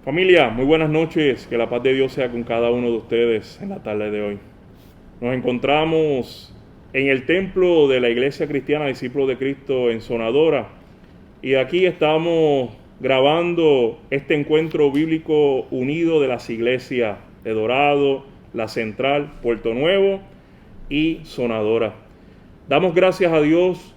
Familia, muy buenas noches, que la paz de Dios sea con cada uno de ustedes en la tarde de hoy. Nos encontramos en el templo de la Iglesia Cristiana Discípulos de Cristo en Sonadora y aquí estamos grabando este encuentro bíblico unido de las iglesias de Dorado, La Central, Puerto Nuevo y Sonadora. Damos gracias a Dios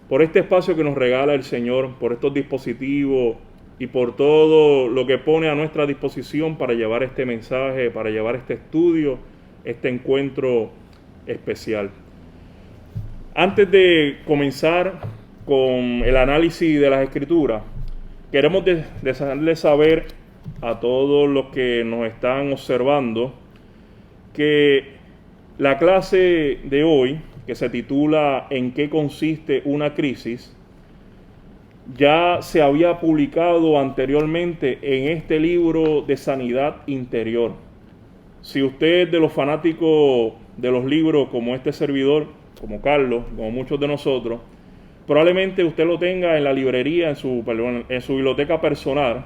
por este espacio que nos regala el Señor, por estos dispositivos y por todo lo que pone a nuestra disposición para llevar este mensaje, para llevar este estudio, este encuentro especial. Antes de comenzar con el análisis de las Escrituras, queremos dejarles saber a todos los que nos están observando que la clase de hoy, que se titula ¿En qué consiste una crisis?, ya se había publicado anteriormente en este libro de Sanidad Interior. Si usted es de los fanáticos de los libros como este servidor, como Carlos, como muchos de nosotros, probablemente usted lo tenga en la librería, en su biblioteca personal,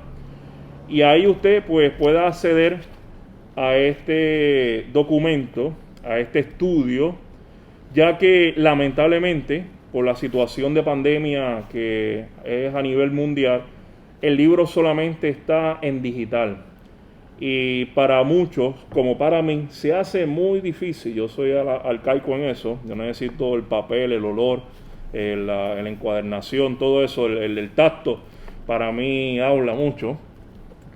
y ahí usted pues pueda acceder a este documento, a este estudio, ya que lamentablemente por la situación de pandemia que es a nivel mundial, el libro solamente está en digital. Y para muchos, como para mí, se hace muy difícil. Yo soy arcaico en eso. Yo necesito el papel, el olor, la encuadernación, todo eso, el tacto. Para mí habla mucho.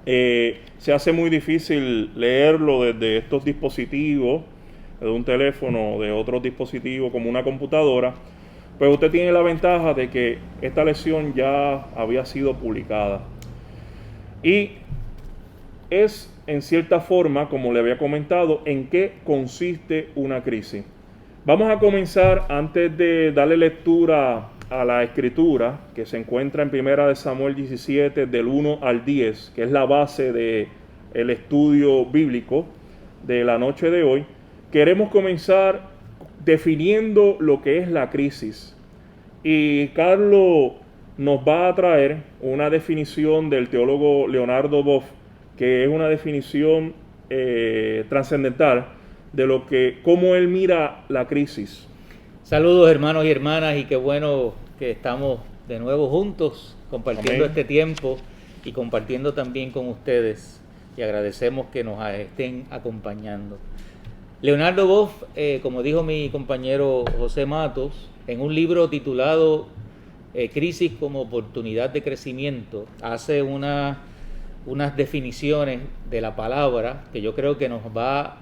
Se hace muy difícil leerlo desde estos dispositivos, de un teléfono, de otros dispositivos como una computadora. Pues usted tiene la ventaja de que esta lección ya había sido publicada. Y es en cierta forma, como le había comentado, en qué consiste una crisis. Vamos a comenzar, antes de darle lectura a la escritura que se encuentra en 1 Samuel 17 del 1 al 10, que es la base del estudio bíblico de la noche de hoy. Queremos comenzar definiendo lo que es la crisis. Y Carlos nos va a traer una definición del teólogo Leonardo Boff, que es una definición trascendental de lo que, cómo él mira la crisis. Saludos, hermanos y hermanas, y qué bueno que estamos de nuevo juntos compartiendo Amén. este tiempo y compartiendo también con ustedes, y agradecemos que nos estén acompañando. Leonardo Boff, como dijo mi compañero José Matos, en un libro titulado Crisis como oportunidad de crecimiento, hace unas definiciones de la palabra que yo creo que nos va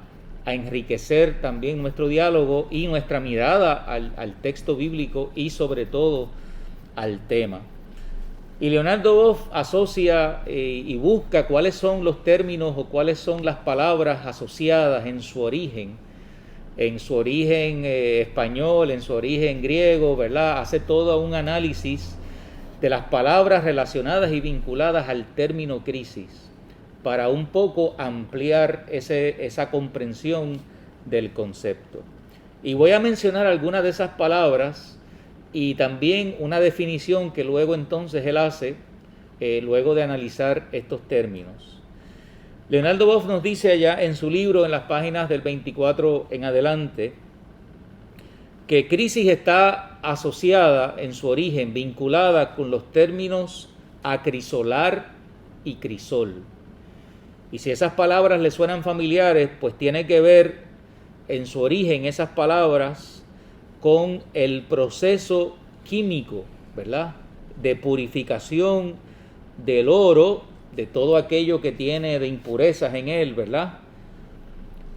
a enriquecer también nuestro diálogo y nuestra mirada al texto bíblico y sobre todo al tema. Y Leonardo Boff asocia y busca cuáles son los términos o cuáles son las palabras asociadas en su origen español, en su origen griego, ¿verdad? Hace todo un análisis de las palabras relacionadas y vinculadas al término crisis para un poco ampliar esa comprensión del concepto. Y voy a mencionar algunas de esas palabras y también una definición que luego entonces él hace, luego de analizar estos términos. Leonardo Boff nos dice allá en su libro, en las páginas del 24 en adelante, que crisis está asociada en su origen, vinculada con los términos acrisolar y crisol. Y si esas palabras le suenan familiares, pues tiene que ver en su origen esas palabras con el proceso químico, ¿verdad?, de purificación del oro, de todo aquello que tiene de impurezas en él, ¿verdad?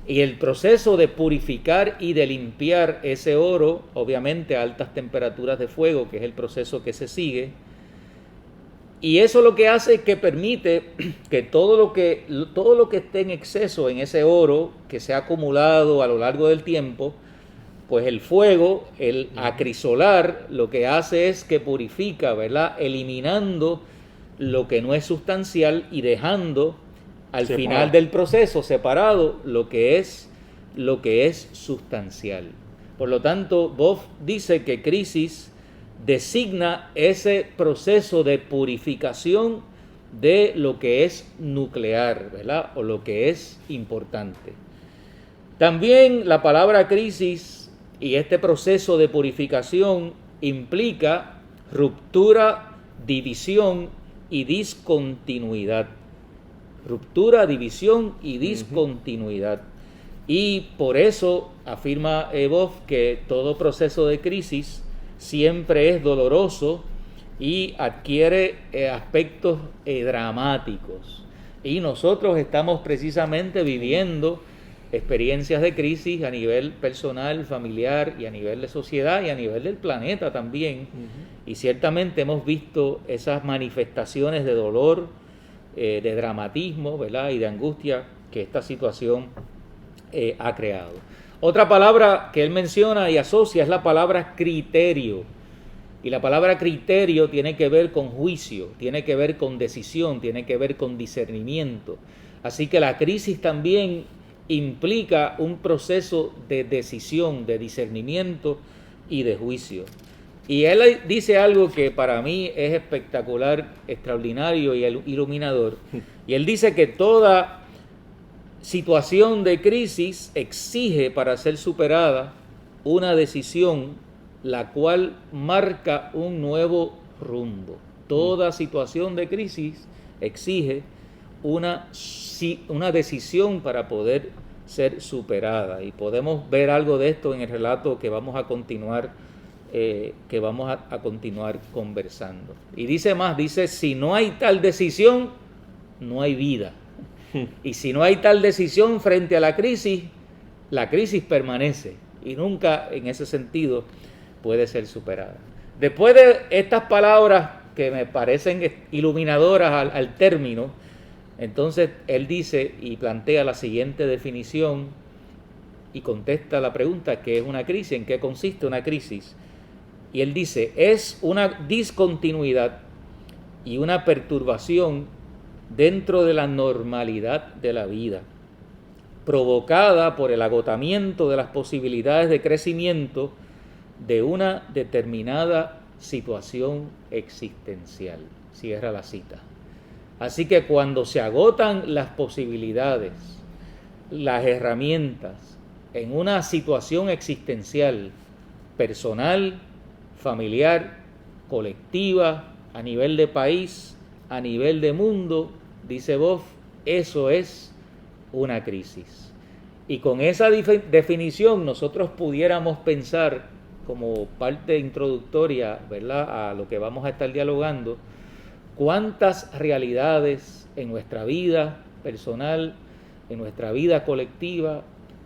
Y el proceso de purificar y de limpiar ese oro, obviamente a altas temperaturas de fuego, que es el proceso que se sigue. Y eso lo que hace es que permite que todo lo que esté en exceso en ese oro que se ha acumulado a lo largo del tiempo, pues el fuego, el acrisolar, lo que hace es que purifica, ¿verdad?, eliminando lo que no es sustancial y dejando al final del proceso separado lo que es sustancial. Por lo tanto, Boff dice que crisis designa ese proceso de purificación de lo que es nuclear, ¿verdad? O lo que es importante. También la palabra crisis y este proceso de purificación implica ruptura, división y discontinuidad. Ruptura, división y discontinuidad. Y por eso afirma Boff que todo proceso de crisis siempre es doloroso y adquiere aspectos dramáticos. Y nosotros estamos precisamente viviendo experiencias de crisis a nivel personal, familiar y a nivel de sociedad y a nivel del planeta también. Y ciertamente hemos visto esas manifestaciones de dolor, de dramatismo, ¿verdad? Y de angustia que esta situación ha creado. Otra palabra que él menciona y asocia es la palabra criterio. Y la palabra criterio tiene que ver con juicio, tiene que ver con decisión, tiene que ver con discernimiento. Así que la crisis también implica un proceso de decisión, de discernimiento y de juicio. Y él dice algo que para mí es espectacular, extraordinario y iluminador. Y él dice que toda situación de crisis exige para ser superada una decisión la cual marca un nuevo rumbo. Toda situación de crisis exige una decisión para poder ser superada. Y podemos ver algo de esto en el relato que vamos a continuar conversando. Y dice más, dice, si no hay tal decisión, no hay vida. Y si no hay tal decisión frente a la crisis permanece y nunca en ese sentido puede ser superada. Después de estas palabras que me parecen iluminadoras al término, entonces él dice y plantea la siguiente definición y contesta la pregunta: ¿qué es una crisis? ¿En qué consiste una crisis? Y él dice, es una discontinuidad y una perturbación dentro de la normalidad de la vida, provocada por el agotamiento de las posibilidades de crecimiento de una determinada situación existencial. Cierra la cita. Así que cuando se agotan las posibilidades, las herramientas en una situación existencial, personal, familiar, colectiva, a nivel de país, a nivel de mundo, dice Boff, eso es una crisis. Y con esa definición nosotros pudiéramos pensar, como parte introductoria, ¿verdad?, a lo que vamos a estar dialogando, cuántas realidades en nuestra vida personal, en nuestra vida colectiva,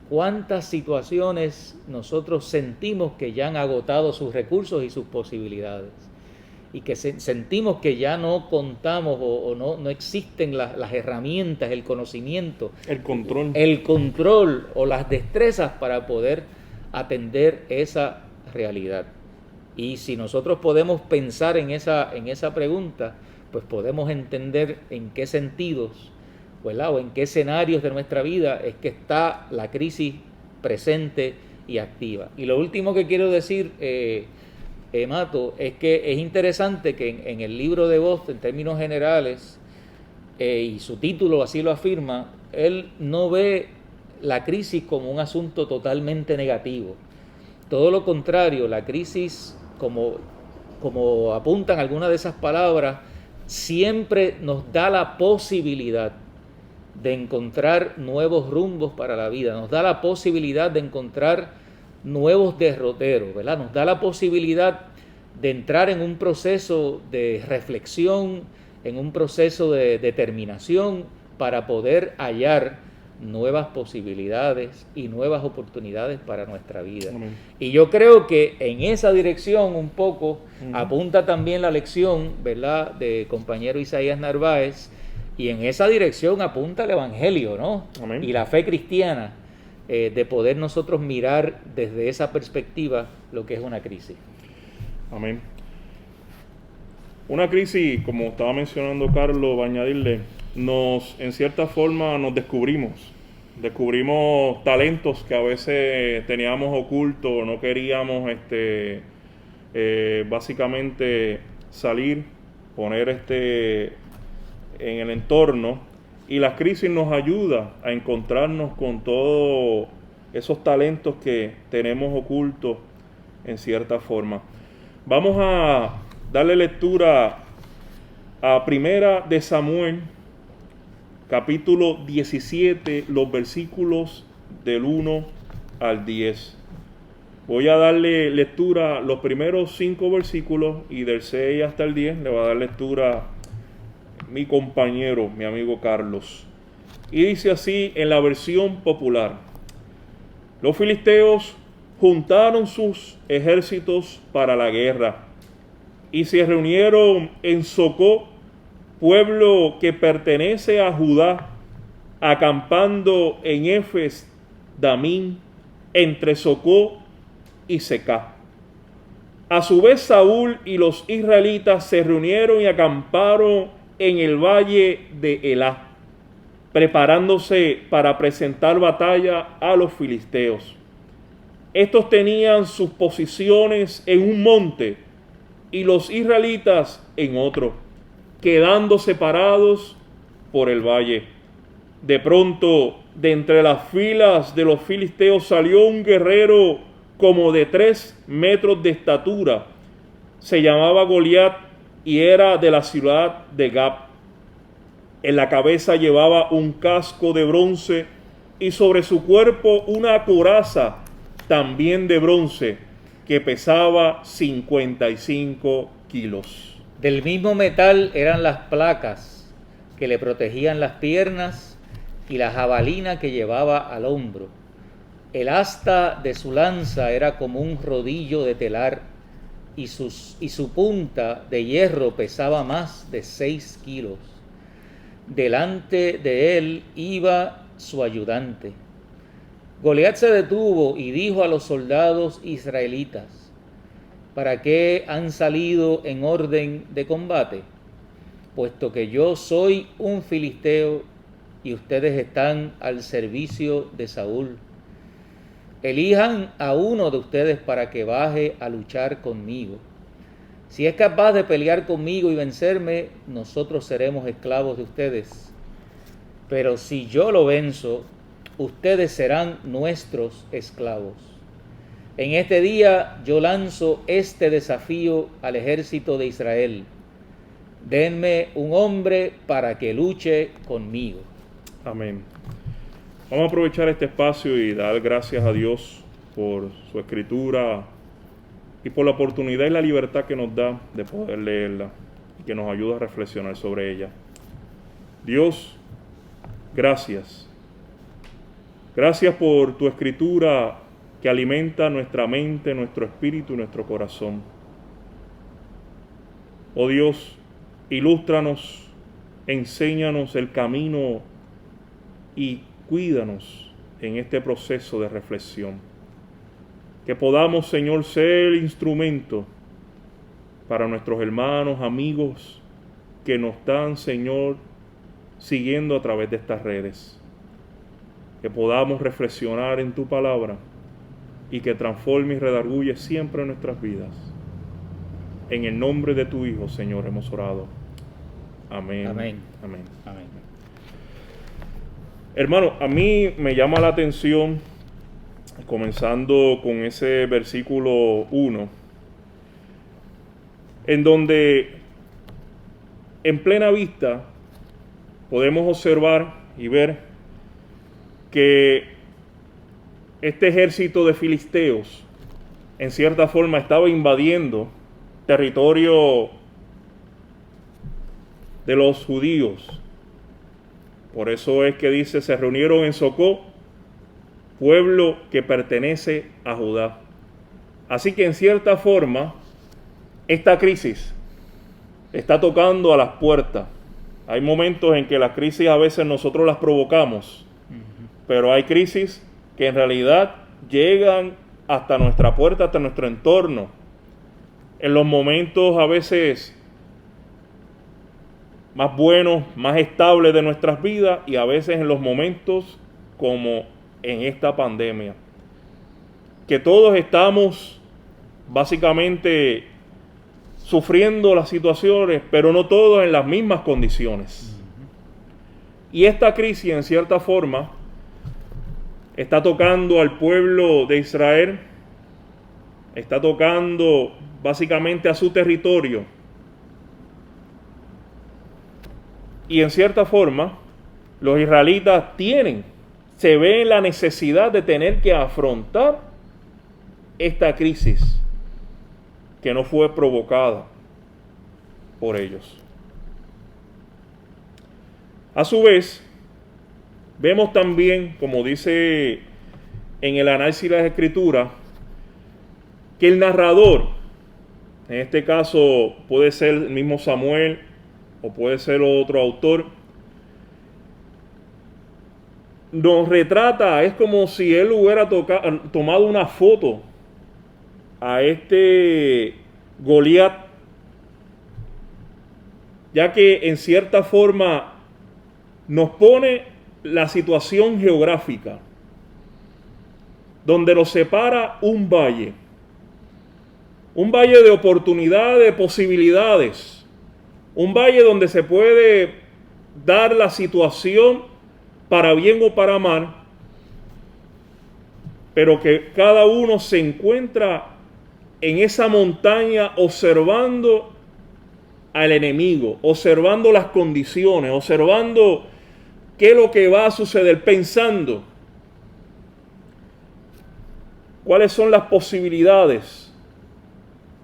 cuántas situaciones nosotros sentimos que ya han agotado sus recursos y sus posibilidades, y que sentimos que ya no contamos o no existen las herramientas, el conocimiento, el control o las destrezas para poder atender esa realidad. Y si nosotros podemos pensar en esa pregunta, pues podemos entender en qué sentidos, ¿verdad?, o en qué escenarios de nuestra vida es que está la crisis presente y activa. Y lo último que quiero decir, Mato, es que es interesante que en el libro de Boff, en términos generales, y su título así lo afirma, él no ve la crisis como un asunto totalmente negativo. Todo lo contrario, la crisis, como apuntan algunas de esas palabras, siempre nos da la posibilidad de encontrar nuevos rumbos para la vida, nos da la posibilidad de encontrar nuevos derroteros, ¿verdad? Nos da la posibilidad de entrar en un proceso de reflexión, en un proceso de determinación para poder hallar nuevas posibilidades y nuevas oportunidades para nuestra vida. Amén. Y yo creo que en esa dirección un poco apunta también la lección, ¿verdad?, de compañero Isaías Narváez, y en esa dirección apunta el Evangelio, ¿no? Amén. Y la fe cristiana, de poder nosotros mirar desde esa perspectiva lo que es una crisis. Amén. Una crisis, como estaba mencionando Carlos, va a añadirle, en cierta forma nos descubrimos talentos que a veces teníamos ocultos, no queríamos básicamente salir, poner en el entorno, y la crisis nos ayuda a encontrarnos con todos esos talentos que tenemos ocultos en cierta forma. Vamos a darle lectura a Primera de Samuel, capítulo 17, los versículos del 1 al 10. Voy a darle lectura los primeros 5 versículos y del 6 hasta el 10 le va a dar lectura mi compañero, mi amigo Carlos. Y dice así en la versión popular: los filisteos juntaron sus ejércitos para la guerra y se reunieron en Socó, pueblo que pertenece a Judá, acampando en Efes Damín, entre Socó y Secá. A su vez Saúl y los israelitas se reunieron y acamparon en el valle de Elá, preparándose para presentar batalla a los filisteos. Estos tenían sus posiciones en un monte y los israelitas en otro, quedando separados por el valle. De pronto, de entre las filas de los filisteos salió un guerrero como de 3 metros de estatura. Se llamaba Goliat y era de la ciudad de Gab. En la cabeza llevaba un casco de bronce y sobre su cuerpo una coraza también de bronce que pesaba 55 kilos. Del mismo metal eran las placas que le protegían las piernas y la jabalina que llevaba al hombro. El asta de su lanza era como un rodillo de telar y su punta de hierro pesaba más de 6 kilos. Delante de él iba su ayudante. Goliat se detuvo y dijo a los soldados israelitas: ¿para qué han salido en orden de combate? Puesto que yo soy un filisteo y ustedes están al servicio de Saúl. Elijan a uno de ustedes para que baje a luchar conmigo. Si es capaz de pelear conmigo y vencerme, nosotros seremos esclavos de ustedes. Pero si yo lo venzo, ustedes serán nuestros esclavos. En este día yo lanzo este desafío al ejército de Israel: denme un hombre para que luche conmigo. Amén. Vamos a aprovechar este espacio y dar gracias a Dios por su escritura y por la oportunidad y la libertad que nos da de poder leerla y que nos ayuda a reflexionar sobre ella. Dios, gracias. Gracias por tu escritura que alimenta nuestra mente, nuestro espíritu y nuestro corazón. Oh Dios, ilústranos, enséñanos el camino y cuídanos en este proceso de reflexión. Que podamos, Señor, ser instrumento para nuestros hermanos, amigos que nos están, Señor, siguiendo a través de estas redes. Que podamos reflexionar en tu palabra y que transforme y redarguye siempre nuestras vidas. En el nombre de tu Hijo, Señor, hemos orado. Amén. Amén. Amén. Amén. Hermano, a mí me llama la atención, comenzando con ese versículo 1, en donde en plena vista podemos observar y ver que este ejército de filisteos en cierta forma estaba invadiendo territorio de los judíos. Por eso es que dice: se reunieron en Socó, pueblo que pertenece a Judá. Así que en cierta forma esta crisis está tocando a las puertas. Hay momentos en que las crisis a veces nosotros las provocamos, pero hay crisis que en realidad llegan hasta nuestra puerta, hasta nuestro entorno. En los momentos a veces más buenos, más estables de nuestras vidas, y a veces en los momentos como en esta pandemia, que todos estamos básicamente sufriendo las situaciones, pero no todos en las mismas condiciones. Y esta crisis, en cierta forma, está tocando al pueblo de Israel, está tocando básicamente a su territorio. Y en cierta forma, los israelitas se ven la necesidad de tener que afrontar esta crisis que no fue provocada por ellos. A su vez, vemos también, como dice en el análisis de las Escrituras, que el narrador, en este caso puede ser el mismo Samuel o puede ser otro autor, nos retrata, es como si él hubiera tomado una foto a este Goliat, ya que en cierta forma nos pone la situación geográfica, donde nos separa un valle de oportunidades, de posibilidades, un valle donde se puede dar la situación para bien o para mal, pero que cada uno se encuentra en esa montaña observando al enemigo, observando las condiciones, observando qué es lo que va a suceder, pensando cuáles son las posibilidades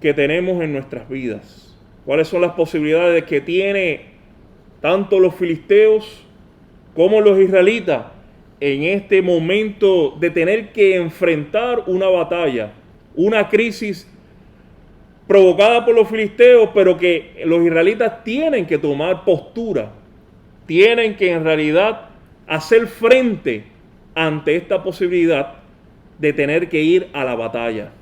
que tenemos en nuestras vidas, cuáles son las posibilidades que tiene tanto los filisteos como los israelitas en este momento de tener que enfrentar una batalla, una crisis provocada por los filisteos, pero que los israelitas tienen que tomar postura, tienen que en realidad hacer frente ante esta posibilidad de tener que ir a la batalla.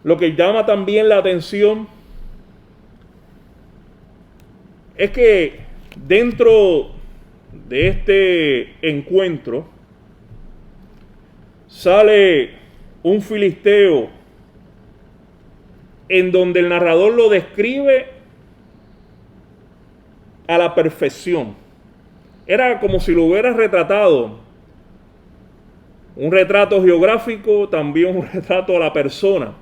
Lo que llama también la atención es que dentro de este encuentro sale un filisteo en donde el narrador lo describe a la perfección. Era como si lo hubiera retratado, un retrato geográfico, también un retrato a la persona,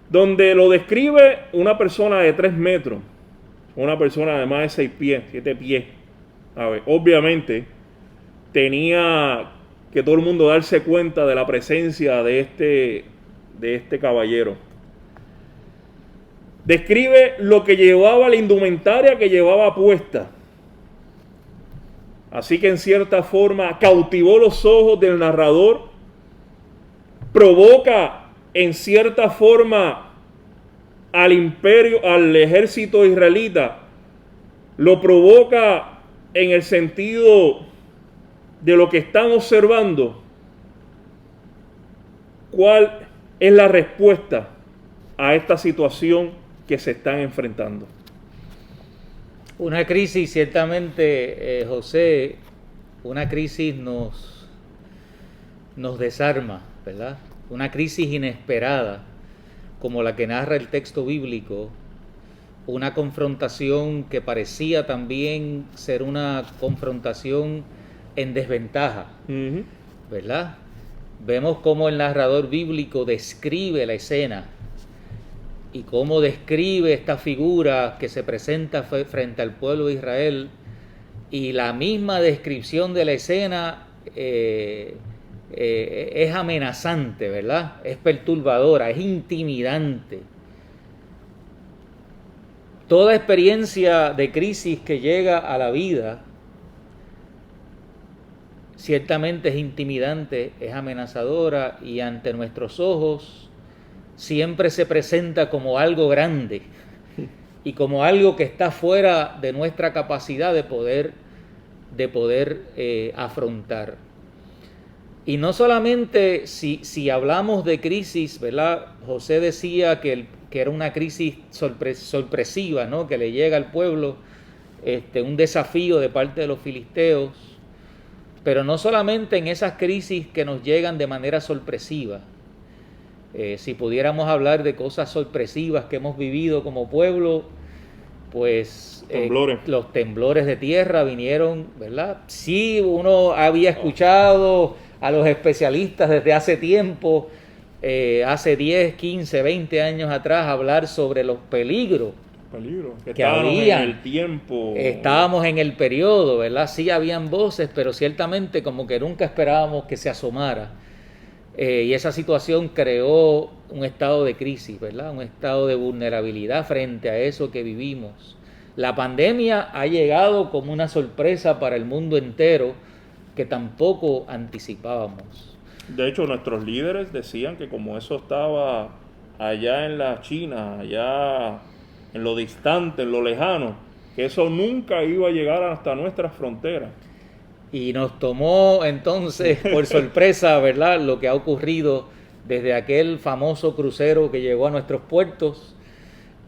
donde lo describe una persona de 3 metros, una persona de más de 6 pies, 7 pies. A ver, obviamente tenía que todo el mundo darse cuenta de la presencia de este caballero. Describe lo que llevaba, la indumentaria que llevaba puesta. Así que en cierta forma cautivó los ojos del narrador, provoca en cierta forma al imperio, al ejército israelita, lo provoca en el sentido de lo que están observando. ¿Cuál es la respuesta a esta situación que se están enfrentando? Una crisis, ciertamente, José, una crisis nos desarma, ¿verdad? Una crisis inesperada, como la que narra el texto bíblico, una confrontación que parecía también ser una confrontación en desventaja, ¿verdad? Vemos cómo el narrador bíblico describe la escena y cómo describe esta figura que se presenta frente al pueblo de Israel, y la misma descripción de la escena es amenazante, ¿verdad? Es perturbadora, es intimidante. Toda experiencia de crisis que llega a la vida ciertamente es intimidante, es amenazadora, y ante nuestros ojos siempre se presenta como algo grande y como algo que está fuera de nuestra capacidad de poder afrontar. Y no solamente si hablamos de crisis, ¿verdad? José decía que era una crisis sorpresiva, ¿no? Que le llega al pueblo, un desafío de parte de los filisteos. Pero no solamente en esas crisis que nos llegan de manera sorpresiva. Si pudiéramos hablar de cosas sorpresivas que hemos vivido como pueblo, pues Temblores. los temblores de tierra vinieron, ¿verdad? Sí, uno había escuchado a los especialistas desde hace tiempo, hace 10, 15, 20 años atrás, hablar sobre los peligros que había en el tiempo. Estábamos en el periodo, ¿verdad? Sí habían voces, pero ciertamente como que nunca esperábamos que se asomara. Y esa situación creó un estado de crisis, ¿verdad? Un estado de vulnerabilidad frente a eso que vivimos. La pandemia ha llegado como una sorpresa para el mundo entero que tampoco anticipábamos. De hecho, nuestros líderes decían que como eso estaba allá en la China, allá en lo distante, en lo lejano, que eso nunca iba a llegar hasta nuestras fronteras. Y nos tomó entonces por sorpresa, ¿verdad?, lo que ha ocurrido desde aquel famoso crucero que llegó a nuestros puertos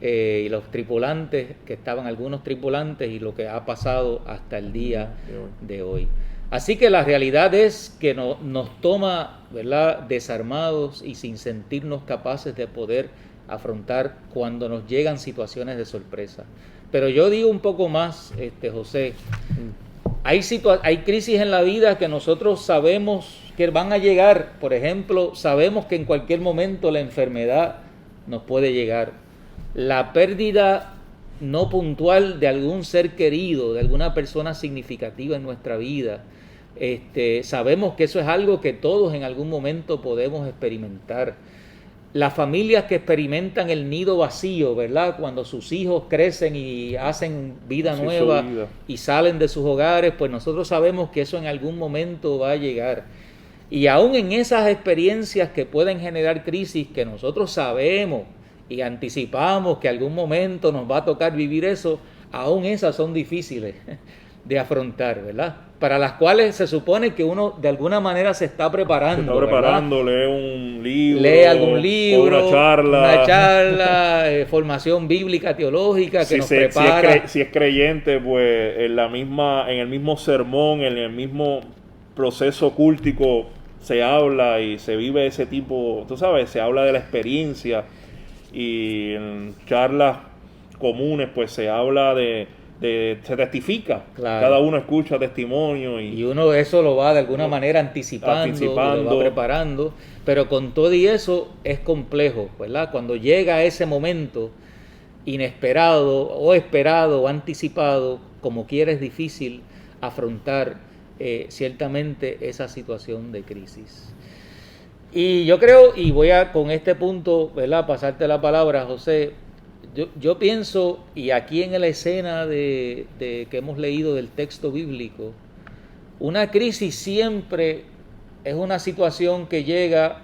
y los tripulantes, que estaban algunos tripulantes, y lo que ha pasado hasta el día de hoy. Así que la realidad es que nos toma, ¿verdad?, desarmados y sin sentirnos capaces de poder afrontar cuando nos llegan situaciones de sorpresa. Pero yo digo un poco más, José, hay crisis en la vida que nosotros sabemos que van a llegar. Por ejemplo, sabemos que en cualquier momento la enfermedad nos puede llegar. La pérdida no puntual de algún ser querido, de alguna persona significativa en nuestra vida. Sabemos que eso es algo que todos en algún momento podemos experimentar. Las familias que experimentan el nido vacío, ¿verdad?, cuando sus hijos crecen y hacen vida nueva y salen de sus hogares, pues nosotros sabemos que eso en algún momento va a llegar. Y aún en esas experiencias que pueden generar crisis, que nosotros sabemos y anticipamos que algún momento nos va a tocar vivir eso, aún esas son difíciles de afrontar, ¿verdad? Para las cuales se supone que uno de alguna manera se está preparando. Se está preparando, lee un libro. Lee algún libro, una charla, formación bíblica, teológica que nos prepara. Si es creyente, pues en el mismo sermón, en el mismo proceso cúltico se habla y se vive ese tipo, tú sabes, se habla de la experiencia, y en charlas comunes pues se habla se testifica, claro. Cada uno escucha testimonio y uno eso lo va de alguna manera anticipando, lo va preparando, pero con todo y eso es complejo, ¿verdad? Cuando llega ese momento inesperado o esperado o anticipado, como quiera es difícil afrontar ciertamente esa situación de crisis. Y yo creo, y voy a con este punto, ¿verdad?, pasarte la palabra, José. Yo pienso, y aquí en la escena de que hemos leído del texto bíblico, una crisis siempre es una situación que llega,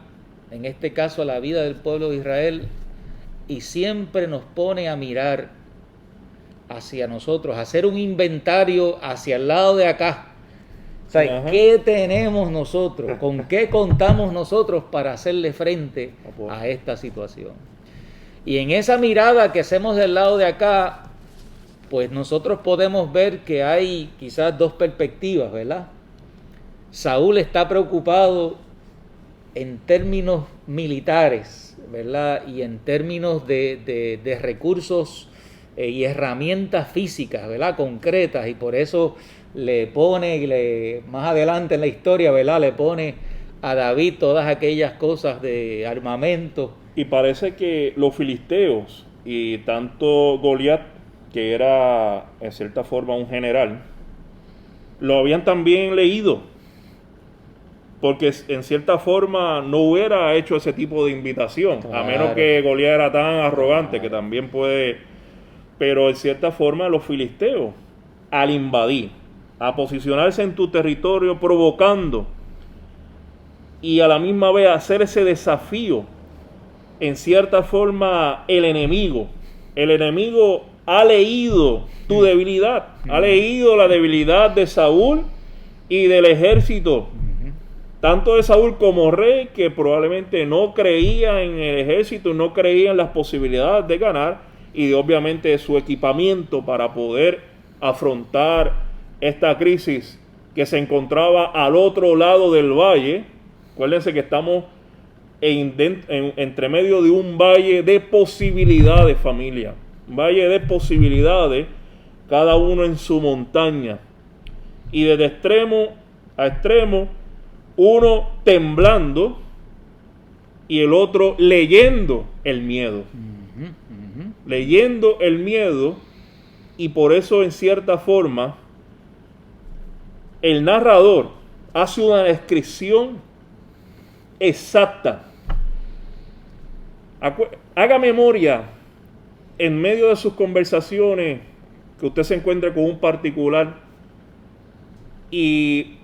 en este caso a la vida del pueblo de Israel, y siempre nos pone a mirar hacia nosotros, a hacer un inventario hacia el lado de acá. O sea, ¿qué tenemos nosotros? ¿Con qué contamos nosotros para hacerle frente a esta situación? Y en esa mirada que hacemos del lado de acá, pues nosotros podemos ver que hay quizás dos perspectivas, ¿verdad? Saúl está preocupado en términos militares, ¿verdad?, y en términos de recursos y herramientas físicas, ¿verdad?, concretas, y por eso le pone, más adelante en la historia, ¿verdad?, le pone a David todas aquellas cosas de armamento. Y parece que los filisteos y tanto Goliat, que era en cierta forma un general, lo habían también leído, porque en cierta forma no hubiera hecho ese tipo de invitación, claro, a menos que Goliat era tan arrogante, que también puede, pero en cierta forma los filisteos, al invadir, a posicionarse en tu territorio provocando y a la misma vez hacer ese desafío, en cierta forma el enemigo ha leído tu debilidad, ha leído la debilidad de Saúl y del ejército, tanto de Saúl como rey, que probablemente no creía en el ejército, no creía en las posibilidades de ganar, y obviamente de su equipamiento para poder afrontar esta crisis que se encontraba al otro lado del valle. Acuérdense que estamos entre medio de un valle de posibilidades, familia. valle de posibilidades, cada uno en su montaña. Y desde extremo a extremo, uno temblando y el otro leyendo el miedo. Leyendo el miedo, y por eso en cierta forma el narrador hace una descripción exacta. Haga memoria en medio de sus conversaciones que usted se encuentre con un particular y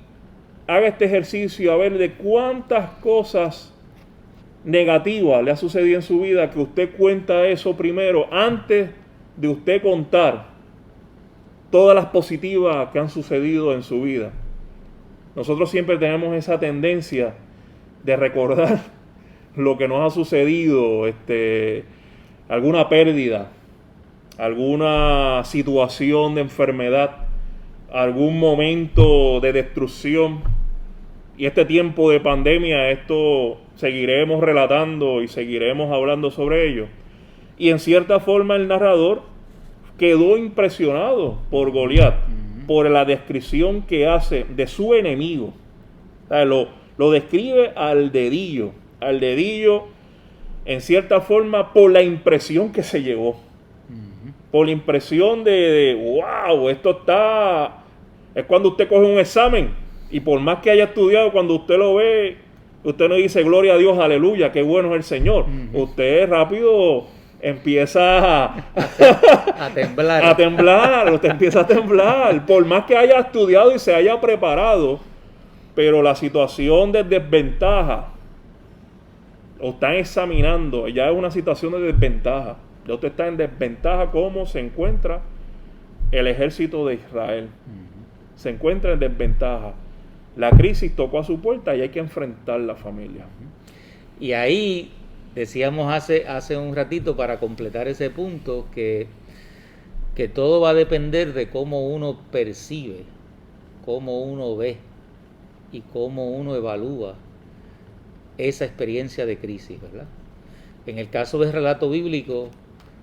haga este ejercicio a ver de cuántas cosas negativas le ha sucedido en su vida, que usted cuenta eso primero antes de usted contar todas las positivas que han sucedido en su vida. Nosotros siempre tenemos esa tendencia de recordar lo que nos ha sucedido, alguna pérdida, alguna situación de enfermedad, algún momento de destrucción. Y este tiempo de pandemia, esto seguiremos relatando y seguiremos hablando sobre ello. Y en cierta forma el narrador quedó impresionado por Goliat, por la descripción que hace de su enemigo. O sea, lo describe al dedillo, en cierta forma por la impresión que se llevó. Por la impresión de wow, esto está... Es cuando usted coge un examen y por más que haya estudiado, cuando usted lo ve, usted no dice gloria a Dios, aleluya, qué bueno es el Señor. Usted rápido empieza a temblar. A temblar, usted empieza a temblar. Por más que haya estudiado y se haya preparado, pero la situación de desventaja, lo están examinando, ya es una situación de desventaja. Ya usted está en desventaja. ¿Cómo se encuentra el ejército de Israel? Se encuentra en desventaja. La crisis tocó a su puerta y hay que enfrentar la familia. Y ahí decíamos hace un ratito, para completar ese punto, que todo va a depender de cómo uno percibe, cómo uno ve y cómo uno evalúa esa experiencia de crisis, ¿verdad? En el caso del relato bíblico,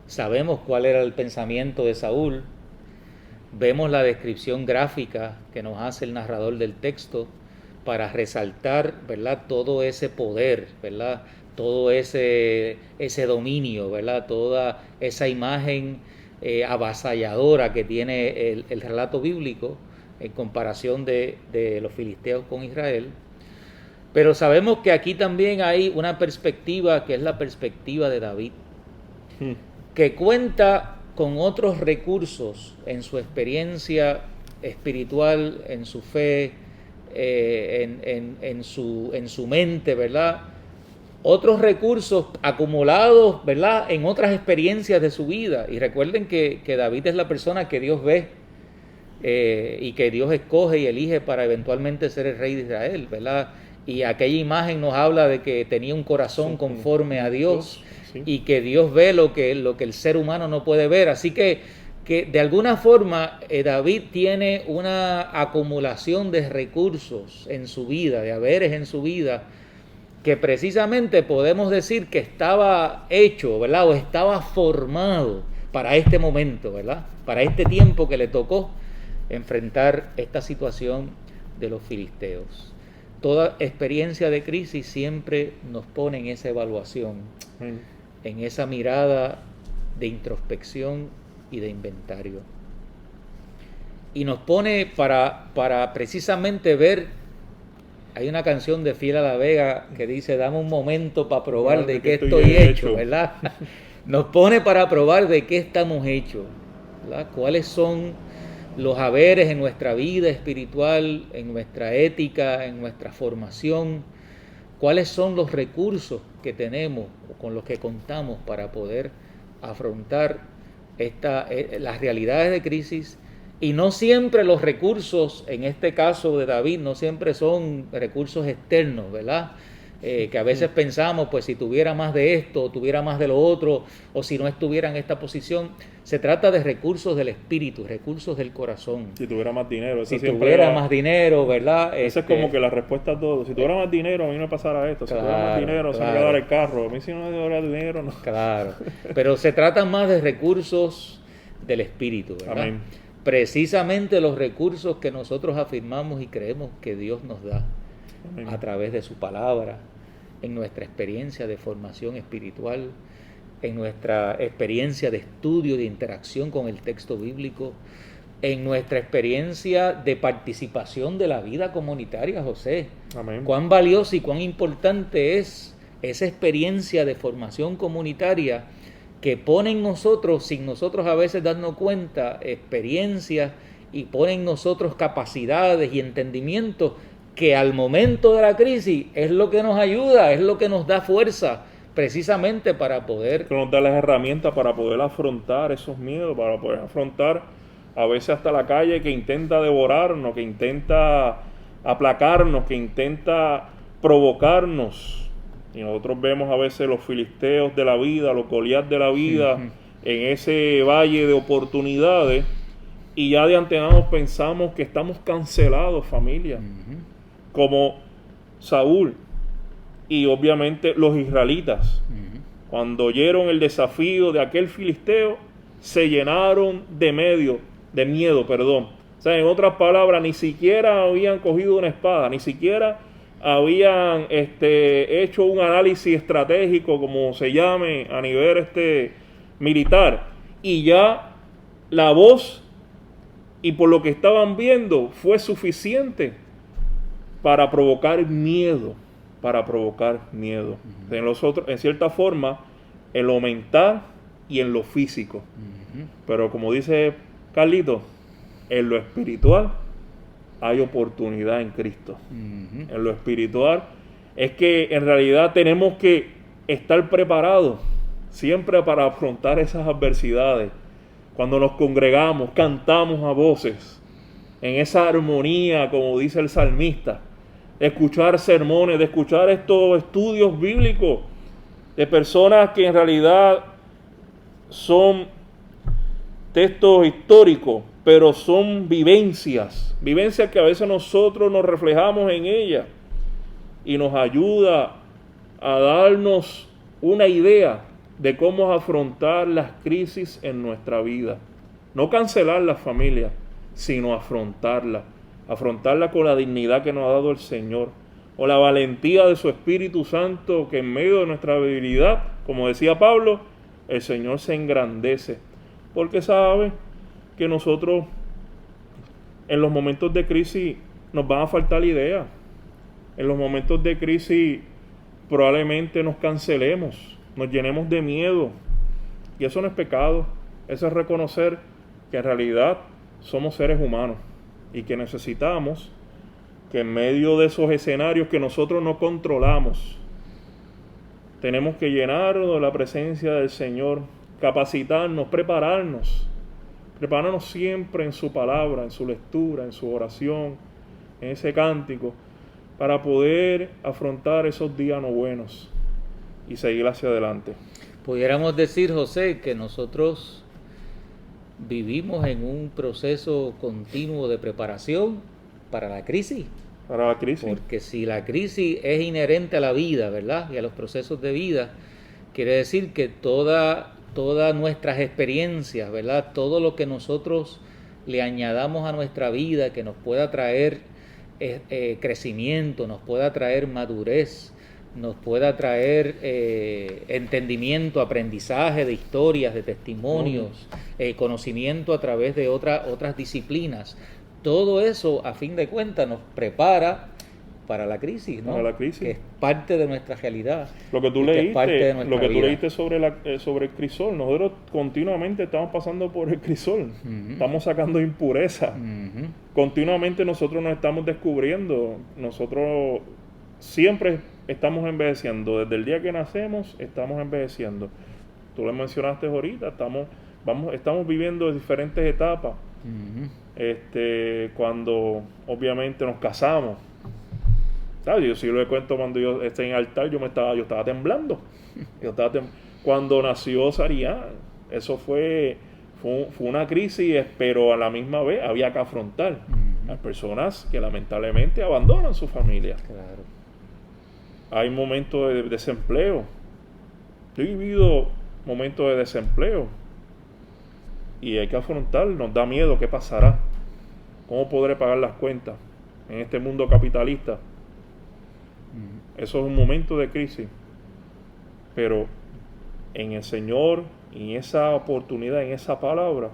sabemos cuál era el pensamiento de Saúl. Vemos la descripción gráfica que nos hace el narrador del texto para resaltar, ¿verdad?, todo ese poder, ¿verdad?, todo ese dominio, ¿verdad?, toda esa imagen avasalladora que tiene el relato bíblico en comparación de los filisteos con Israel. Pero sabemos que aquí también hay una perspectiva que es la perspectiva de David, que cuenta con otros recursos en su experiencia espiritual, en su fe, en su mente, ¿verdad? Otros recursos acumulados, ¿verdad?, en otras experiencias de su vida. Y recuerden que David es la persona que Dios ve y que Dios escoge y elige para eventualmente ser el rey de Israel, ¿verdad? Y aquella imagen nos habla de que tenía un corazón conforme a Dios. Sí. Y que Dios ve lo que el ser humano no puede ver. Así que de alguna forma David tiene una acumulación de recursos en su vida, de haberes en su vida, que precisamente podemos decir que estaba hecho, ¿verdad?, o estaba formado para este momento, ¿verdad?, para este tiempo que le tocó enfrentar esta situación de los filisteos. Toda experiencia de crisis siempre nos pone en esa evaluación, en esa mirada de introspección y de inventario. Y nos pone para precisamente ver, hay una canción de Fiel a la Vega que dice, dame un momento para probar de qué estoy hecho, ¿verdad? Nos pone para probar de qué estamos hechos, ¿verdad? Cuáles son los haberes en nuestra vida espiritual, en nuestra ética, en nuestra formación. ¿Cuáles son los recursos que tenemos o con los que contamos para poder afrontar las realidades de crisis? Y no siempre los recursos, en este caso de David, no siempre son recursos externos, ¿verdad? que a veces pensamos, pues si tuviera más de esto, o tuviera más de lo otro, o si no estuviera en esta posición. Se trata de recursos del espíritu, recursos del corazón. Si tuviera más dinero. Si tuviera más dinero, ¿verdad? Esa es como que la respuesta a todo. Si tuviera más dinero, a mí no me pasara esto. Si tuviera más dinero, se me quedara el carro. A mí si no tuviera dinero, no. Claro, pero se trata más de recursos del espíritu, ¿verdad? Amén. Precisamente los recursos que nosotros afirmamos y creemos que Dios nos da. Amén. A través de su palabra, en nuestra experiencia de formación espiritual, en nuestra experiencia de estudio, de interacción con el texto bíblico, en nuestra experiencia de participación de la vida comunitaria, José. Amén. Cuán valiosa y cuán importante es esa experiencia de formación comunitaria que pone en nosotros, sin nosotros a veces darnos cuenta, experiencias, y pone en nosotros capacidades y entendimientos que al momento de la crisis es lo que nos ayuda, es lo que nos da fuerza, precisamente para poder... Que nos da las herramientas para poder afrontar esos miedos, para poder afrontar a veces hasta la calle que intenta devorarnos, que intenta aplacarnos, que intenta provocarnos. Y nosotros vemos a veces los filisteos de la vida, los Goliat de la vida, en ese valle de oportunidades, y ya de antemano pensamos que estamos cancelados, familia. Como Saúl y obviamente los israelitas, cuando oyeron el desafío de aquel filisteo, se llenaron de miedo. O sea, en otras palabras, ni siquiera habían cogido una espada, ni siquiera habían hecho un análisis estratégico, como se llame, a nivel militar, y ya la voz y por lo que estaban viendo fue suficiente para provocar miedo, en nosotros, en cierta forma, en lo mental y en lo físico. Pero como dice Carlito, en lo espiritual hay oportunidad en Cristo. En lo espiritual es que en realidad tenemos que estar preparados siempre para afrontar esas adversidades. Cuando nos congregamos, cantamos a voces, en esa armonía, como dice el salmista, de escuchar sermones, de escuchar estos estudios bíblicos de personas que en realidad son textos históricos, pero son vivencias que a veces nosotros nos reflejamos en ellas y nos ayuda a darnos una idea de cómo afrontar las crisis en nuestra vida. No cancelar las familias, sino afrontarlas con la dignidad que nos ha dado el Señor, o la valentía de su Espíritu Santo, que en medio de nuestra debilidad, como decía Pablo, el Señor se engrandece, porque sabe que nosotros en los momentos de crisis nos van a faltar ideas. En los momentos de crisis probablemente nos cancelemos, nos llenemos de miedo, y eso no es pecado. Eso es reconocer que en realidad somos seres humanos y que necesitamos que en medio de esos escenarios que nosotros no controlamos, tenemos que llenarnos de la presencia del Señor, capacitarnos, prepararnos siempre en su palabra, en su lectura, en su oración, en ese cántico, para poder afrontar esos días no buenos y seguir hacia adelante. Pudiéramos decir, José, que nosotros vivimos en un proceso continuo de preparación para la crisis. Para la crisis. Porque si la crisis es inherente a la vida, ¿verdad? Y a los procesos de vida, quiere decir que todas nuestras experiencias, ¿verdad? Todo lo que nosotros le añadamos a nuestra vida, que nos pueda traer crecimiento, nos pueda traer madurez, nos pueda traer entendimiento, aprendizaje de historias, de testimonios, conocimiento a través de otras disciplinas. Todo eso, a fin de cuentas, nos prepara para la crisis, ¿no? Para la crisis. Que es parte de nuestra realidad. Lo que tú leíste sobre el crisol, nosotros continuamente estamos pasando por el crisol. Estamos sacando impureza. Continuamente nosotros nos estamos descubriendo. Nosotros siempre estamos envejeciendo. Desde el día que nacemos estamos envejeciendo. Tú lo mencionaste ahorita, estamos viviendo diferentes etapas. Cuando obviamente nos casamos, Yo sí lo cuento cuando yo esté en el altar, yo estaba temblando. Cuando nació Sarián, eso fue una crisis, pero a la misma vez había que afrontar a personas que lamentablemente abandonan su familia. Claro. Hay momentos de desempleo. Yo he vivido momentos de desempleo y hay que afrontar. Nos da miedo qué pasará, cómo podré pagar las cuentas en este mundo capitalista. Eso es un momento de crisis, pero en el Señor, en esa oportunidad, en esa palabra,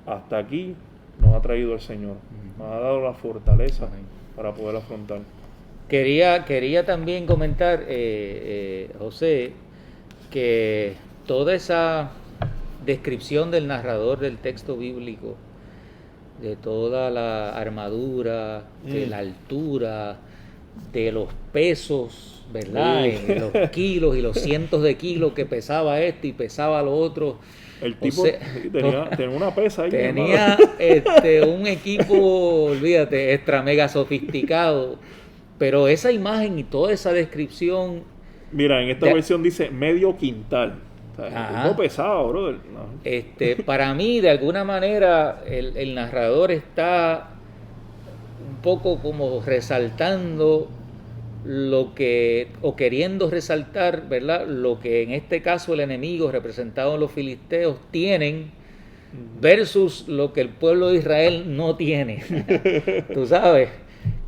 hasta aquí nos ha traído el Señor, nos ha dado la fortaleza para poder afrontar. Quería también comentar, José, que toda esa descripción del narrador del texto bíblico, de toda la armadura, de la altura, de los pesos, ¿verdad? De los kilos y los cientos de kilos que pesaba esto y pesaba lo otro. El tipo tenía una pesa ahí. Tenía un equipo, olvídate, extra mega sofisticado. Pero esa imagen y toda esa descripción... Mira, en esta versión dice medio quintal. O sea, no pesado, brother. No. Para mí, de alguna manera, el narrador está un poco como resaltando o queriendo resaltar, ¿verdad? Lo que en este caso el enemigo, representado en los filisteos, tienen versus lo que el pueblo de Israel no tiene. Tú sabes.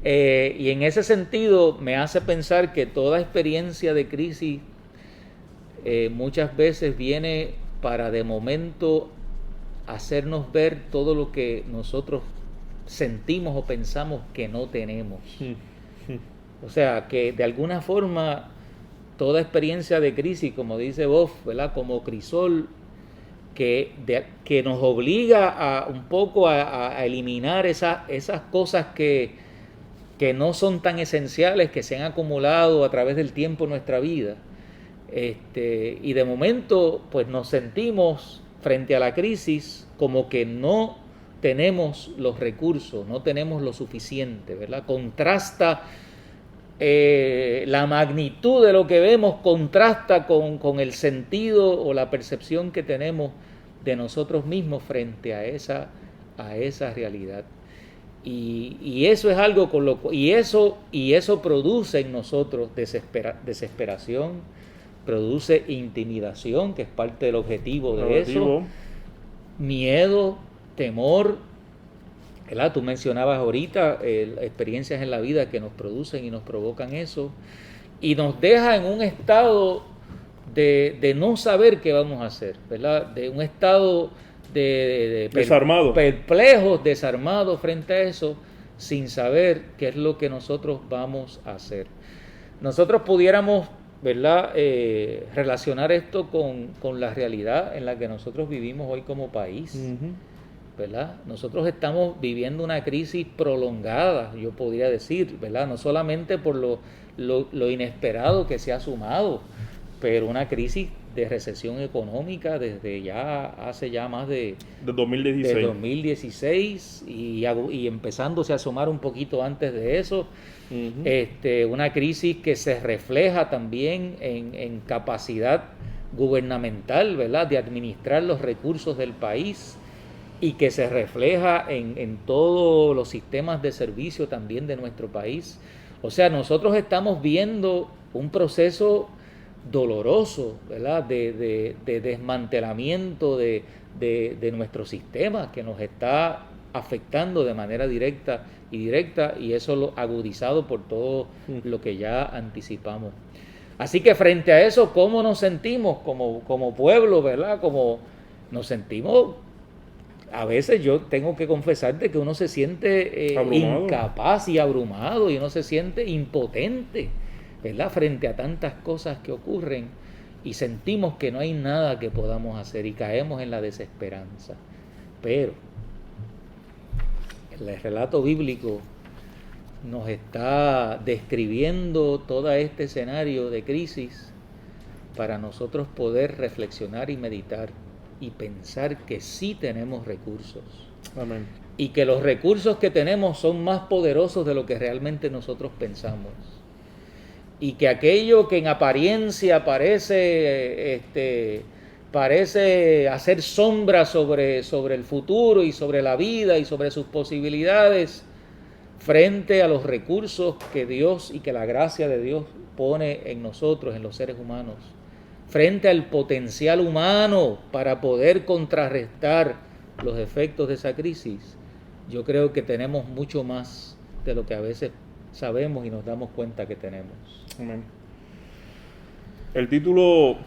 Y en ese sentido me hace pensar que toda experiencia de crisis muchas veces viene para de momento hacernos ver todo lo que nosotros sentimos o pensamos que no tenemos. O sea, que de alguna forma toda experiencia de crisis, como dice Boff, ¿verdad? Como crisol, que nos obliga un poco a eliminar esas cosas que no son tan esenciales, que se han acumulado a través del tiempo en nuestra vida. Y de momento pues nos sentimos frente a la crisis como que no tenemos los recursos, no tenemos lo suficiente, ¿verdad? Contrasta la magnitud de lo que vemos, contrasta con el sentido o la percepción que tenemos de nosotros mismos frente a esa realidad. Y eso es algo y eso produce en nosotros desesperación, produce intimidación, que es parte del objetivo de eso, miedo, temor, ¿verdad? Tú mencionabas ahorita experiencias en la vida que nos producen y nos provocan eso, y nos deja en un estado de no saber qué vamos a hacer, ¿verdad? De un estado desarmado, perplejos, desarmados frente a eso, sin saber qué es lo que nosotros vamos a hacer. Nosotros pudiéramos, ¿verdad?, relacionar esto con la realidad en la que nosotros vivimos hoy como país. ¿Verdad? Nosotros estamos viviendo una crisis prolongada, yo podría decir, ¿verdad? No solamente por lo inesperado que se ha sumado, pero una crisis de recesión económica desde hace más de 2016 y empezándose a asomar un poquito antes de eso. Una crisis que se refleja también en capacidad gubernamental, ¿verdad?, de administrar los recursos del país, y que se refleja en todos los sistemas de servicio también de nuestro país. O sea, nosotros estamos viendo un proceso doloroso, ¿verdad?, de desmantelamiento de nuestro sistema, que nos está afectando de manera directa, y eso lo agudizado por todo lo que ya anticipamos. Así que frente a eso, ¿cómo nos sentimos como pueblo, ¿verdad? Como nos sentimos. A veces yo tengo que confesarte que uno se siente incapaz y abrumado, y uno se siente impotente, ¿verdad?, frente a tantas cosas que ocurren, y sentimos que no hay nada que podamos hacer y caemos en la desesperanza. Pero el relato bíblico nos está describiendo todo este escenario de crisis para nosotros poder reflexionar y meditar y pensar que sí tenemos recursos. Amén. Y que los recursos que tenemos son más poderosos de lo que realmente nosotros pensamos. y que aquello que en apariencia parece hacer sombra sobre el futuro y sobre la vida y sobre sus posibilidades, frente a los recursos que Dios y que la gracia de Dios pone en nosotros, en los seres humanos, frente al potencial humano para poder contrarrestar los efectos de esa crisis, yo creo que tenemos mucho más de lo que a veces sabemos y nos damos cuenta que tenemos. Amén. El título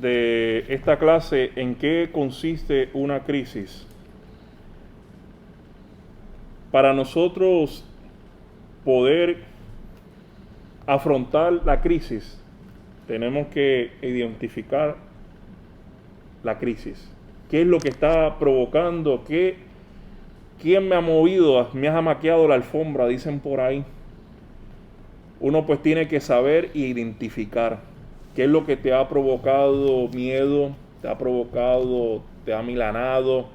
de esta clase, ¿en qué consiste una crisis? Para nosotros poder afrontar la crisis, tenemos que identificar la crisis. ¿Qué es lo que está provocando? ¿Quién me ha movido? Me ha jamaqueado la alfombra, dicen por ahí. Uno pues tiene que saber e identificar qué es lo que te ha provocado miedo, te ha provocado, te ha amilanado,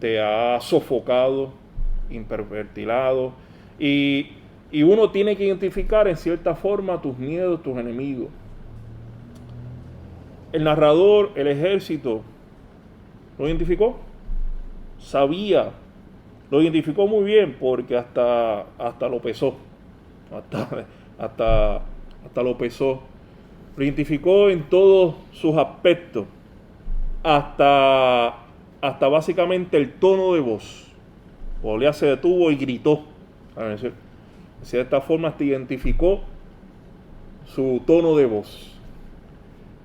te ha sofocado, hiperventilado. Y uno tiene que identificar en cierta forma tus miedos, tus enemigos. El narrador, el ejército, ¿lo identificó? Sabía, lo identificó muy bien porque hasta lo pesó. Hasta lo pesó. Lo identificó en todos sus aspectos. Hasta básicamente el tono de voz. Goliat se detuvo y gritó. De cierta forma hasta identificó su tono de voz.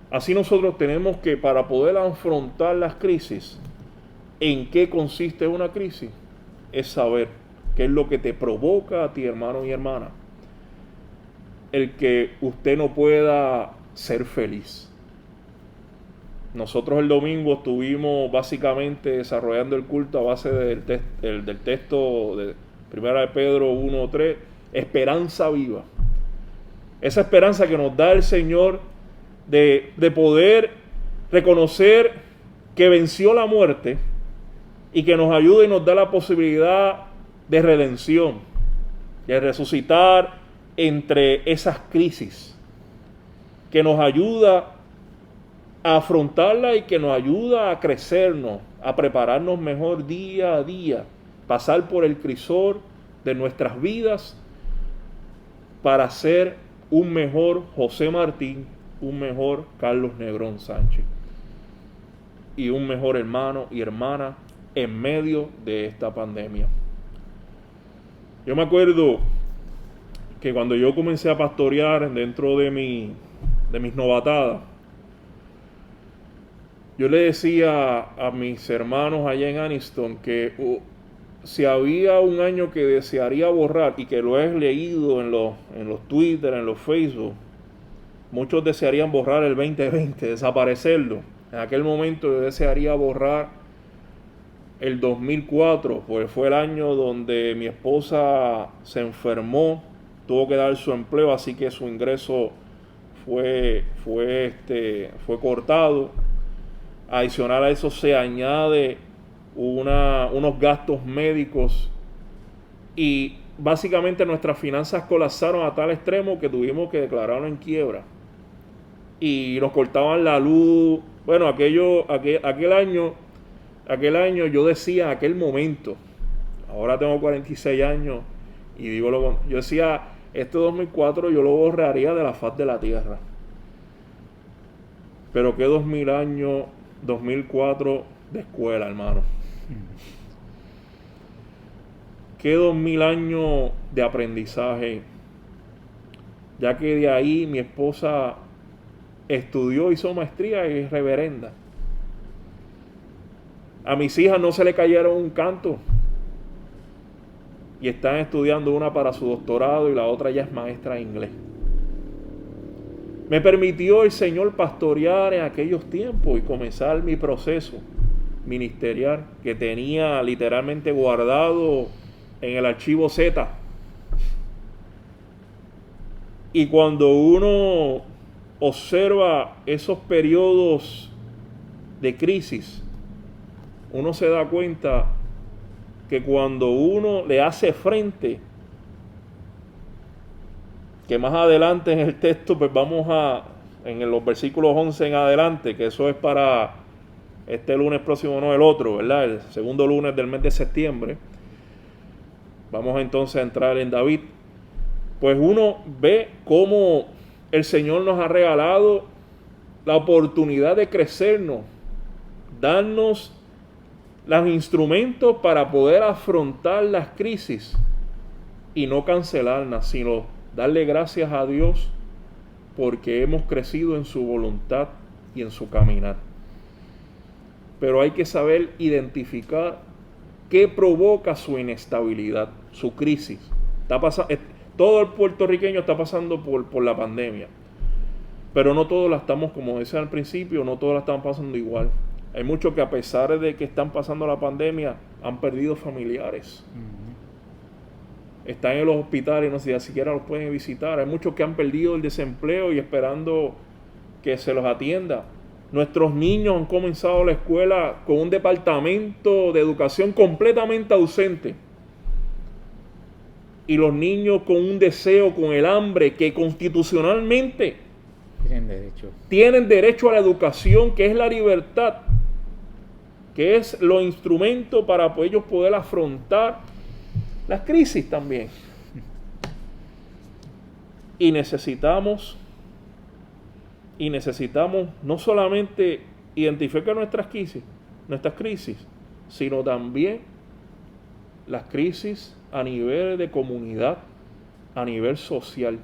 Así nosotros tenemos que, para poder afrontar las crisis, ¿en qué consiste una crisis? Es saber qué es lo que te provoca a ti, hermano y hermana, el que usted no pueda ser feliz. Nosotros el domingo estuvimos básicamente desarrollando el culto a base del texto de 1 de Pedro 1:3, esperanza viva. Esa esperanza que nos da el Señor de poder reconocer que venció la muerte y que nos ayuda y nos da la posibilidad de redención, de resucitar entre esas crisis, que nos ayuda a afrontarla y que nos ayuda a crecernos, a prepararnos mejor día a día, pasar por el crisol de nuestras vidas para ser un mejor José Martín, un mejor Carlos Negrón Sánchez y un mejor hermano y hermana en medio de esta pandemia. Yo me acuerdo que cuando yo comencé a pastorear dentro de mis novatadas, yo le decía a mis hermanos allá en Aniston que si había un año que desearía borrar, y que lo he leído en los Twitter, en los Facebook, muchos desearían borrar el 2020, desaparecerlo. En aquel momento yo desearía borrar el 2004, pues fue el año donde mi esposa se enfermó, tuvo que dar su empleo, así que su ingreso fue cortado. Adicional a eso se añade unos gastos médicos y básicamente nuestras finanzas colapsaron a tal extremo que tuvimos que declararlo en quiebra y nos cortaban la luz. Bueno, aquel año yo decía, en aquel momento, ahora tengo 46 años y yo decía, este 2004 yo lo borraría de la faz de la tierra. Pero qué 2004 de escuela, hermano. Qué 2000 años de aprendizaje, ya que de ahí mi esposa estudió, hizo maestría y es reverenda. A mis hijas no se le cayeron un canto y están estudiando, una para su doctorado y la otra ya es maestra de inglés. Me permitió el Señor pastorear en aquellos tiempos y comenzar mi proceso ministerial que tenía literalmente guardado en el archivo Z. Y cuando uno observa esos periodos de crisis, uno se da cuenta que cuando uno le hace frente, que más adelante en el texto, pues vamos en los versículos 11 en adelante, que eso es para este lunes próximo, no el otro, ¿verdad? El segundo lunes del mes de septiembre. Vamos entonces a entrar en David. Pues uno ve cómo el Señor nos ha regalado la oportunidad de crecernos, darnos los instrumentos para poder afrontar las crisis y no cancelarlas, sino darle gracias a Dios porque hemos crecido en su voluntad y en su caminar. Pero hay que saber identificar qué provoca su inestabilidad, su crisis. Todo el puertorriqueño está pasando por la pandemia, pero no todos la estamos, como decía al principio, no todos la están pasando igual. Hay muchos que a pesar de que están pasando la pandemia, han perdido familiares. Están en los hospitales y no sé, ni siquiera los pueden visitar. Hay muchos que han perdido el desempleo y esperando que se los atienda. Nuestros niños han comenzado la escuela con un departamento de educación completamente ausente. Y los niños con un deseo, con el hambre, que constitucionalmente tienen derecho a la educación, que es la libertad, que es los instrumentos para ellos poder afrontar las crisis también. Y necesitamos no solamente identificar nuestras crisis, sino también las crisis a nivel de comunidad, a nivel social,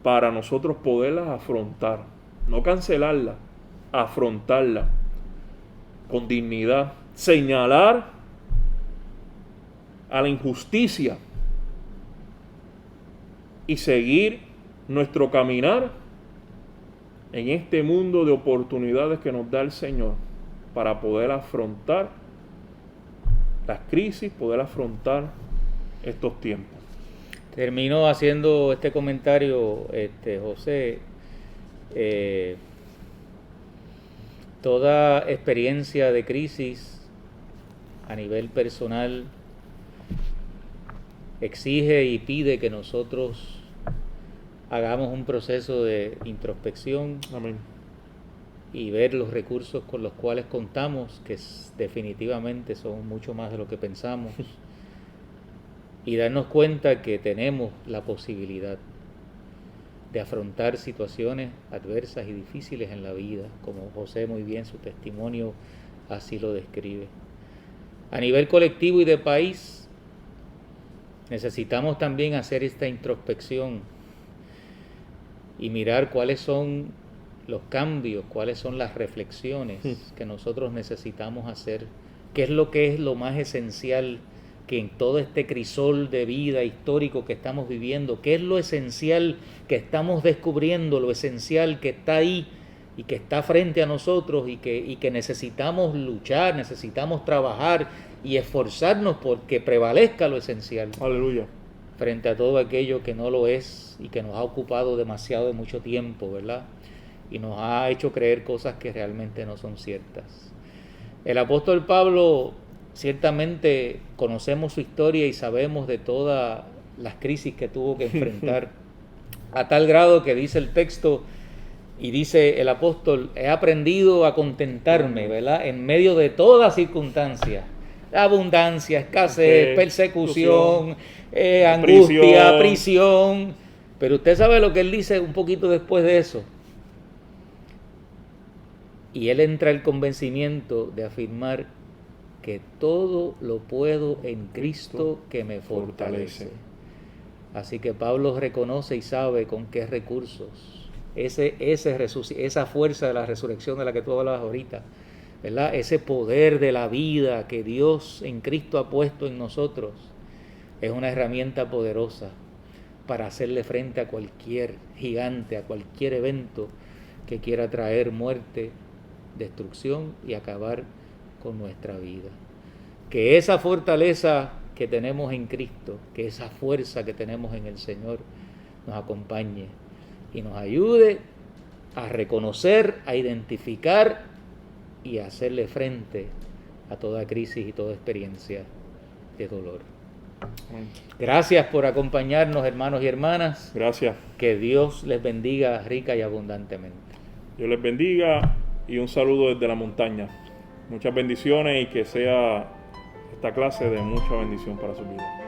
para nosotros poderlas afrontar, no cancelarlas, afrontarlas con dignidad, señalar a la injusticia y seguir nuestro caminar en este mundo de oportunidades que nos da el Señor para poder afrontar las crisis, poder afrontar estos tiempos. Termino haciendo este comentario, José. Toda experiencia de crisis a nivel personal exige y pide que nosotros hagamos un proceso de introspección. Amén. Y ver los recursos con los cuales contamos, que definitivamente son mucho más de lo que pensamos, y darnos cuenta que tenemos la posibilidad de afrontar situaciones adversas y difíciles en la vida, como José muy bien su testimonio así lo describe. A nivel colectivo y de país, necesitamos también hacer esta introspección y mirar cuáles son los cambios, cuáles son las reflexiones que nosotros necesitamos hacer, qué es lo más esencial que en todo este crisol de vida histórico que estamos viviendo, qué es lo esencial que estamos descubriendo, lo esencial que está ahí y que está frente a nosotros y que necesitamos luchar, necesitamos trabajar y esforzarnos porque prevalezca lo esencial. Aleluya. Frente a todo aquello que no lo es y que nos ha ocupado demasiado de mucho tiempo, ¿verdad? Y nos ha hecho creer cosas que realmente no son ciertas. El apóstol Pablo, ciertamente conocemos su historia y sabemos de todas las crisis que tuvo que enfrentar, a tal grado que dice el texto y dice el apóstol: he aprendido a contentarme, ¿verdad?, en medio de toda circunstancia, abundancia, escasez, persecución, angustia, prisión. Pero usted sabe lo que él dice un poquito después de eso. Y él entra el convencimiento de afirmar que todo lo puedo en Cristo que me fortalece. Así que Pablo reconoce y sabe con qué recursos, esa fuerza de la resurrección de la que tú hablabas ahorita, ¿verdad?, ese poder de la vida que Dios en Cristo ha puesto en nosotros, es una herramienta poderosa para hacerle frente a cualquier gigante, a cualquier evento que quiera traer muerte, destrucción y acabar con nuestra vida. Que esa fortaleza que tenemos en Cristo, que esa fuerza que tenemos en el Señor nos acompañe y nos ayude a reconocer, a identificar y a hacerle frente a toda crisis y toda experiencia de dolor. Amén. Gracias por acompañarnos, hermanos y hermanas. Gracias. Que Dios les bendiga rica y abundantemente. Dios les bendiga y un saludo desde la montaña. Muchas bendiciones y que sea esta clase de mucha bendición para su vida.